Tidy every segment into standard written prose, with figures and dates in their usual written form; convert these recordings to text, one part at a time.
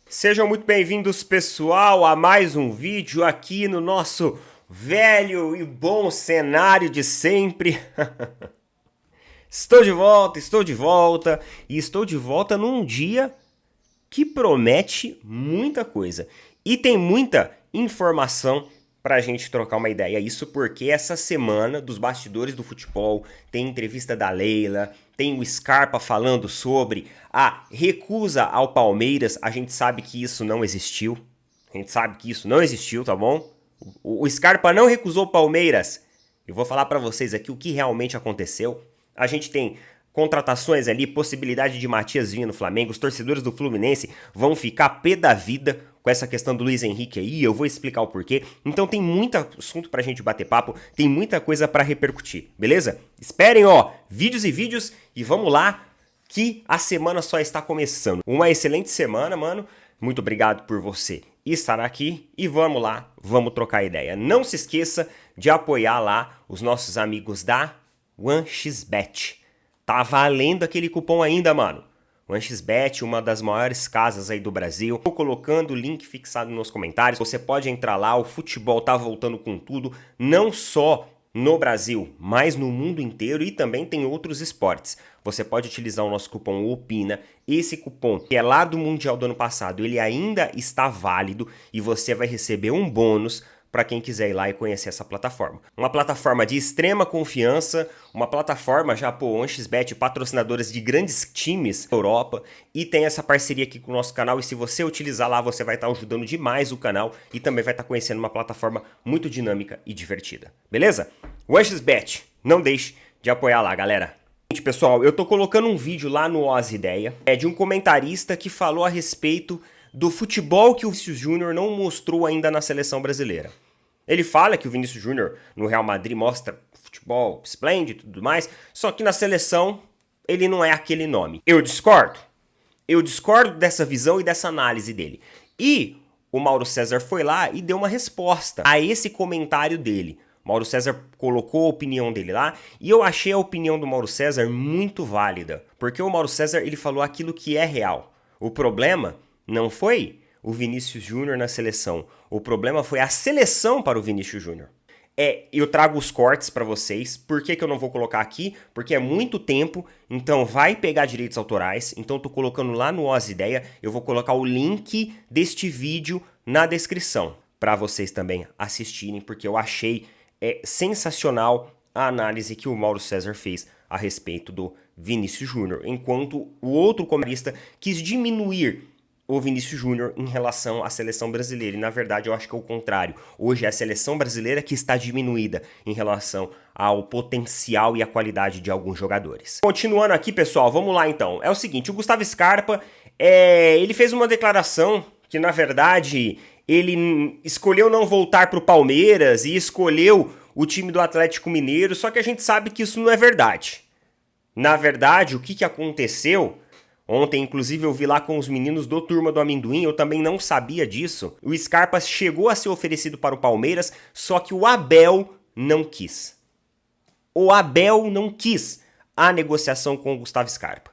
Sejam muito bem-vindos, pessoal, a mais um vídeo aqui no nosso velho e bom cenário de sempre. Estou de volta e estou de volta num dia que promete muita coisa. E tem muita informação pra gente trocar uma ideia. Isso porque essa semana dos bastidores do futebol tem entrevista da Leila, tem o Scarpa falando sobre a recusa ao Palmeiras. A gente sabe que isso não existiu. Tá bom? O Scarpa não recusou o Palmeiras. Eu vou falar pra vocês aqui o que realmente aconteceu. A gente tem contratações ali, possibilidade de Matias Vinha no Flamengo. Os torcedores do Fluminense vão ficar pé da vida com essa questão do Luiz Henrique aí, eu vou explicar o porquê. Então tem muito assunto pra gente bater papo, tem muita coisa pra repercutir, beleza? Esperem, vídeos e vídeos e vamos lá que a semana só está começando. Uma excelente semana, mano. Muito obrigado por você estar aqui e vamos lá, vamos trocar ideia. Não se esqueça de apoiar lá os nossos amigos da OneXBet. Tá valendo aquele cupom ainda, mano. OneXBet, uma das maiores casas aí do Brasil. Tô colocando o link fixado nos comentários. Você pode entrar lá, o futebol tá voltando com tudo, não só no Brasil, mas no mundo inteiro e também tem outros esportes. Você pode utilizar o nosso cupom OPINA. Esse cupom, que é lá do Mundial do ano passado, ele ainda está válido e você vai receber um bônus para quem quiser ir lá e conhecer essa plataforma. Uma plataforma de extrema confiança, uma plataforma já, OneXBet, patrocinadoras de grandes times da Europa, e tem essa parceria aqui com o nosso canal, e se você utilizar lá, você vai estar ajudando demais o canal, e também vai estar conhecendo uma plataforma muito dinâmica e divertida, beleza? OneXBet, não deixe de apoiar lá, galera. Pessoal, eu tô colocando um vídeo lá no Oz Ideia, de um comentarista que falou a respeito do futebol que o Vinícius Júnior não mostrou ainda na seleção brasileira. Ele fala que o Vinícius Júnior no Real Madrid mostra futebol esplêndido e tudo mais, só que na seleção ele não é aquele nome. Eu discordo. Eu discordo dessa visão e dessa análise dele. E o Mauro César foi lá e deu uma resposta a esse comentário dele. Mauro César colocou a opinião dele lá e eu achei a opinião do Mauro César muito válida, porque o Mauro César ele falou aquilo que é real. O problema não foi o Vinícius Júnior na seleção. O problema foi a seleção para o Vinícius Júnior. Eu trago os cortes para vocês. Por que eu não vou colocar aqui? Porque é muito tempo, então vai pegar direitos autorais. Então tô colocando lá no Oz Ideia. Eu vou colocar o link deste vídeo na descrição para vocês também assistirem, porque eu achei sensacional a análise que o Mauro César fez a respeito do Vinícius Júnior, enquanto o outro comentarista quis diminuir o Vinícius Júnior em relação à seleção brasileira. E na verdade eu acho que é o contrário. Hoje é a seleção brasileira que está diminuída em relação ao potencial e à qualidade de alguns jogadores. Continuando aqui, pessoal, vamos lá então. É o seguinte, o Gustavo Scarpa, ele fez uma declaração que na verdade ele escolheu não voltar para o Palmeiras e escolheu o time do Atlético Mineiro, só que a gente sabe que isso não é verdade. Na verdade, o que aconteceu... Ontem, inclusive, eu vi lá com os meninos do Turma do Amendoim, eu também não sabia disso. O Scarpa chegou a ser oferecido para o Palmeiras, só que o Abel não quis. O Abel não quis a negociação com o Gustavo Scarpa.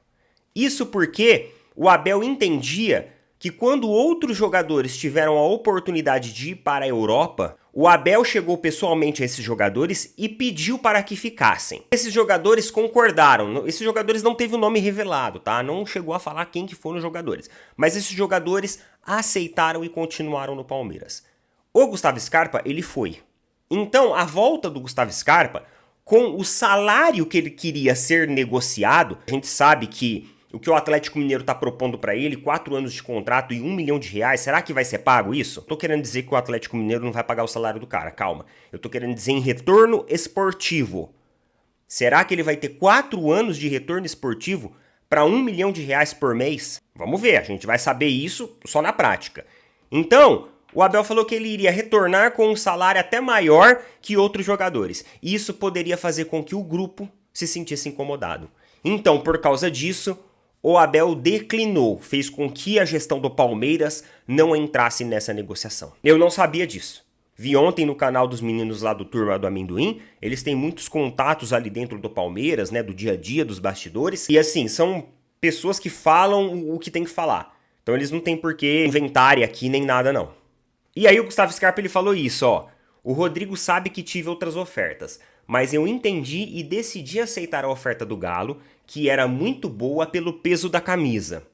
Isso porque o Abel entendia que quando outros jogadores tiveram a oportunidade de ir para a Europa, o Abel chegou pessoalmente a esses jogadores e pediu para que ficassem. Esses jogadores concordaram. Esses jogadores não teve o nome revelado, tá? Não chegou a falar quem que foram os jogadores. Mas esses jogadores aceitaram e continuaram no Palmeiras. O Gustavo Scarpa, ele foi. Então, a volta do Gustavo Scarpa, com o salário que ele queria ser negociado, a gente sabe que o que o Atlético Mineiro está propondo para ele, 4 anos de contrato e R$1 milhão, será que vai ser pago isso? Tô querendo dizer que o Atlético Mineiro não vai pagar o salário do cara, calma. Eu tô querendo dizer em retorno esportivo. Será que ele vai ter 4 anos de retorno esportivo para R$1 milhão por mês? Vamos ver, a gente vai saber isso só na prática. Então, o Abel falou que ele iria retornar com um salário até maior que outros jogadores. E isso poderia fazer com que o grupo se sentisse incomodado. Então, por causa disso, o Abel declinou, fez com que a gestão do Palmeiras não entrasse nessa negociação. Eu não sabia disso. Vi ontem no canal dos meninos lá do Turma do Amendoim, eles têm muitos contatos ali dentro do Palmeiras, né, do dia a dia, dos bastidores. E assim, são pessoas que falam o que tem que falar. Então eles não têm por que inventarem aqui nem nada não. E aí o Gustavo Scarpa ele falou isso, ó. O Rodrigo sabe que tive outras ofertas, mas eu entendi e decidi aceitar a oferta do Galo, que era muito boa pelo peso da camisa,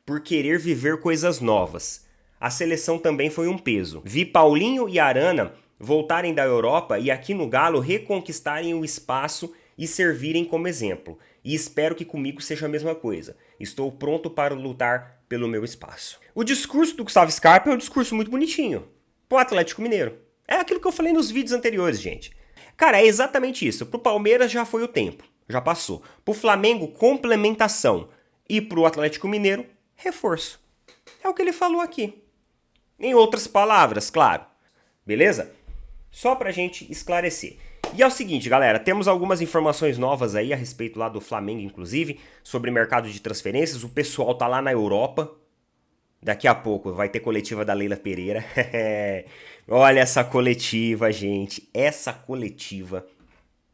por querer viver coisas novas. A seleção também foi um peso. Vi Paulinho e Arana voltarem da Europa e aqui no Galo reconquistarem o espaço e servirem como exemplo. E espero que comigo seja a mesma coisa. Estou pronto para lutar pelo meu espaço. O discurso do Gustavo Scarpa é um discurso muito bonitinho pro Atlético Mineiro. É aquilo que eu falei nos vídeos anteriores, gente. Cara, é exatamente isso. Pro Palmeiras já foi o tempo, já passou. Pro Flamengo, complementação. E pro Atlético Mineiro, reforço. É o que ele falou aqui. Em outras palavras, claro. Beleza? Só pra gente esclarecer. E é o seguinte, galera, temos algumas informações novas aí a respeito lá do Flamengo, inclusive, sobre mercado de transferências. O pessoal tá lá na Europa. Daqui a pouco vai ter coletiva da Leila Pereira. Olha essa coletiva, gente. Essa coletiva.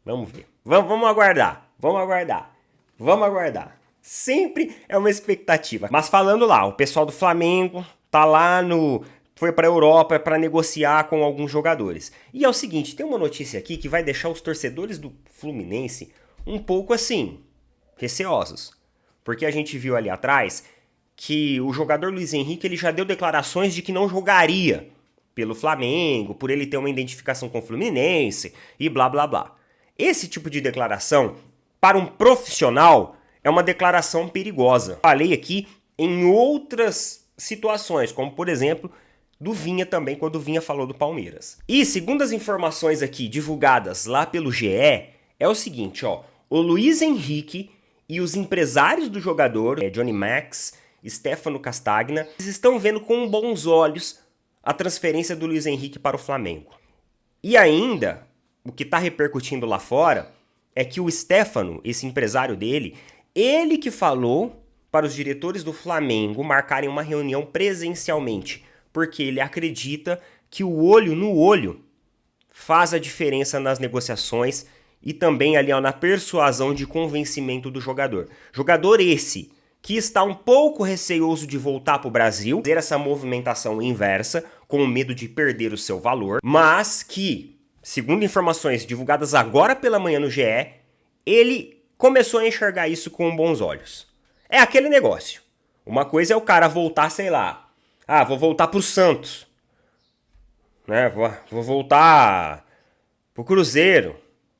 Vamos ver. Vamos aguardar. Vamos aguardar. Vamos aguardar. Sempre é uma expectativa. Mas falando lá, o pessoal do Flamengo tá lá no... Foi pra Europa para negociar com alguns jogadores. E é o seguinte, tem uma notícia aqui que vai deixar os torcedores do Fluminense um pouco assim, receosos. Porque a gente viu ali atrás que o jogador Luiz Henrique ele já deu declarações de que não jogaria pelo Flamengo, por ele ter uma identificação com o Fluminense e blá blá blá. Esse tipo de declaração, para um profissional, é uma declaração perigosa. Falei aqui em outras situações, como por exemplo, do Vinha também, quando o Vinha falou do Palmeiras. E segundo as informações aqui divulgadas lá pelo GE, é o seguinte, ó, o Luiz Henrique e os empresários do jogador, Johnny Max, Stefano Castagna, eles estão vendo com bons olhos a transferência do Luiz Henrique para o Flamengo. E ainda, o que está repercutindo lá fora é que o Stefano, esse empresário dele, ele que falou para os diretores do Flamengo marcarem uma reunião presencialmente, porque ele acredita que o olho no olho faz a diferença nas negociações e também ali ó, na persuasão de convencimento do jogador. Jogador esse que está um pouco receoso de voltar para o Brasil, fazer essa movimentação inversa, com medo de perder o seu valor, mas que, segundo informações divulgadas agora pela manhã no GE, ele começou a enxergar isso com bons olhos. É aquele negócio. Uma coisa é o cara voltar, sei lá, vou voltar pro Santos, né? Vou voltar pro Cruzeiro.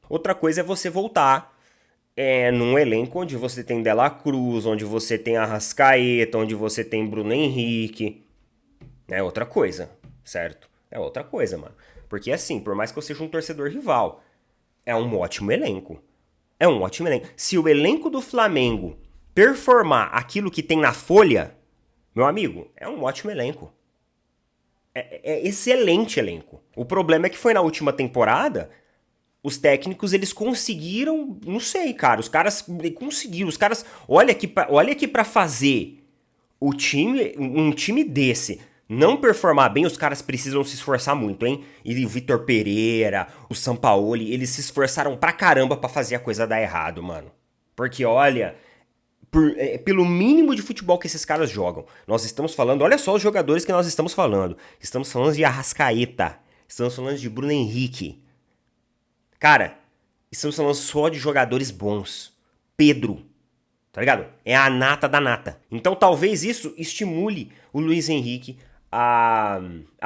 Outra coisa é você voltar num elenco onde você tem De La Cruz, onde você tem Arrascaeta, onde você tem Bruno Henrique. É outra coisa, certo? É outra coisa, mano. Porque assim, por mais que eu seja um torcedor rival, é um ótimo elenco. É um ótimo elenco. Se o elenco do Flamengo performar aquilo que tem na folha, meu amigo, é um ótimo elenco. É excelente elenco. O problema é que foi na última temporada, os técnicos, eles conseguiram, não sei, cara, os caras conseguiram, os caras, olha aqui pra fazer um time desse não performar bem, os caras precisam se esforçar muito, hein? E o Vitor Pereira, o Sampaoli, eles se esforçaram pra caramba pra fazer a coisa dar errado, mano. Porque, olha, pelo mínimo de futebol que esses caras jogam, nós estamos falando, olha só os jogadores que nós estamos falando. Estamos falando de Arrascaeta, estamos falando de Bruno Henrique. Cara, estamos falando só de jogadores bons. Pedro, tá ligado? É a nata da nata. Então talvez isso estimule o Luiz Henrique a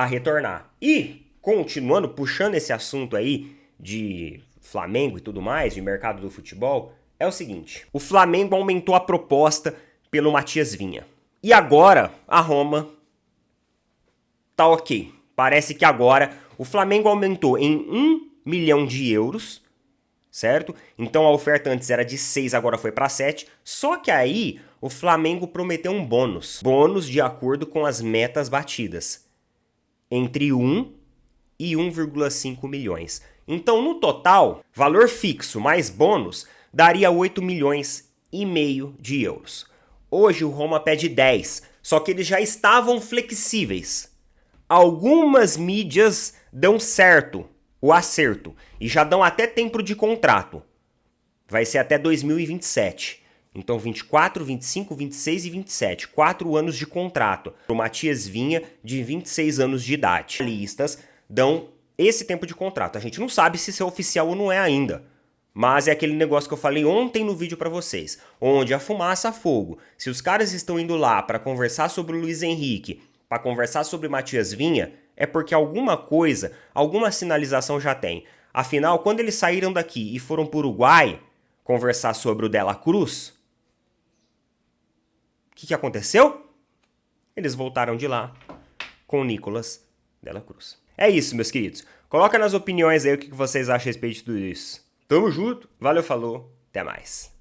retornar. E, continuando, puxando esse assunto aí de Flamengo e tudo mais, de mercado do futebol, é o seguinte. O Flamengo aumentou a proposta pelo Matias Vinha. E agora a Roma tá ok. Parece que agora o Flamengo aumentou em 1 milhão de euros, certo? Então a oferta antes era de 6, agora foi para 7. Só que aí o Flamengo prometeu um bônus. Bônus de acordo com as metas batidas. Entre 1 e 1,5 milhões. Então no total, valor fixo mais bônus daria 8 milhões e meio de euros. Hoje o Roma pede 10, só que eles já estavam flexíveis. Algumas mídias dão certo o acerto e já dão até tempo de contrato. Vai ser até 2027. Então 24, 25, 26 e 27, 4 anos de contrato. O Matias Vinha, de 26 anos de idade. Os analistas dão esse tempo de contrato. A gente não sabe se isso é oficial ou não é ainda. Mas é aquele negócio que eu falei ontem no vídeo pra vocês, onde a fumaça a fogo. Se os caras estão indo lá pra conversar sobre o Luiz Henrique, pra conversar sobre Matias Vinha, é porque alguma coisa, alguma sinalização já tem. Afinal, quando eles saíram daqui e foram pro Uruguai conversar sobre o Dela Cruz, o que aconteceu? Eles voltaram de lá com o Nicolas Dela Cruz. É isso, meus queridos. Coloca nas opiniões aí o que vocês acham a respeito de tudo isso. Tamo junto, valeu, falou, até mais.